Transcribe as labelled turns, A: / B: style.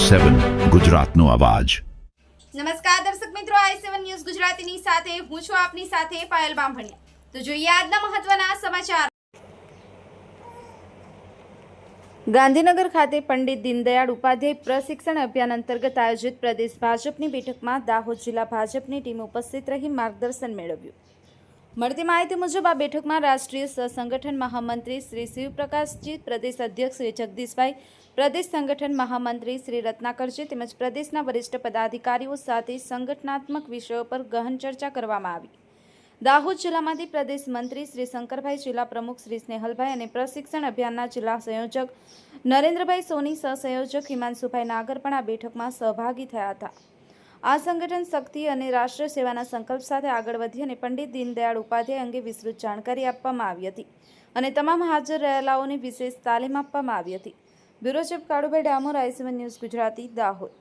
A: i7 ગુજરાતનો અવાજ।
B: નમસ્કાર દર્શક મિત્રો, i7 ન્યૂઝ ગુજરાતીની સાથે હું છું આપની સાથે પાયલ બામભણિયા। તો જોઈએ આજના મહત્વના સમાચાર। ગાંધીનગર ખાતે પંડિત દીનદયાળ ઉપાધ્યાય પ્રશિક્ષણ અભિયાન અંતર્ગત આયોજિત પ્રદેશ ભાજપની બેઠકમાં દાહોદ જિલ્લા ભાજપની ટીમ ઉપસ્થિત રહી માર્ગદર્શન મેળવ્યું। મળતી માહિતી મુજબ આ બેઠકમાં રાષ્ટ્રીય સહસંગઠન મહામંત્રી શ્રી શિવપ્રકાશજી, પ્રદેશ અધ્યક્ષ શ્રી જગદીશભાઈ, પ્રદેશ સંગઠન મહામંત્રી શ્રી રત્નાકરજી તેમજ પ્રદેશના વરિષ્ઠ પદાધિકારીઓ સાથે સંગઠનાત્મક વિષયો પર ગહન ચર્ચા કરવામાં આવી। દાહોદ જિલ્લામાંથી પ્રદેશ મંત્રી શ્રી શંકરભાઈ, જિલ્લા પ્રમુખ શ્રી સ્નેહલભાઈ અને પ્રશિક્ષણ અભિયાનના જિલ્લા સંયોજક નરેન્દ્રભાઈ સોની, સહસંયોજક હિમાંશુભાઈ નાગર પણ આ બેઠકમાં સહભાગી થયા હતા। આ સંગઠન શક્તિ અને રાષ્ટ્ર સેવાના સંકલ્પ સાથે આગળ વધી અને પંડિત દીનદયાળ ઉપાધ્યાય અંગે વિસ્તૃત જાણકારી આપવામાં આવી હતી અને તમામ હાજર રહેલાઓને વિશેષ તાલીમ આપવામાં આવી હતી। Bureau chief Kalubhai Damor, i7 news Gujarati, Dahod.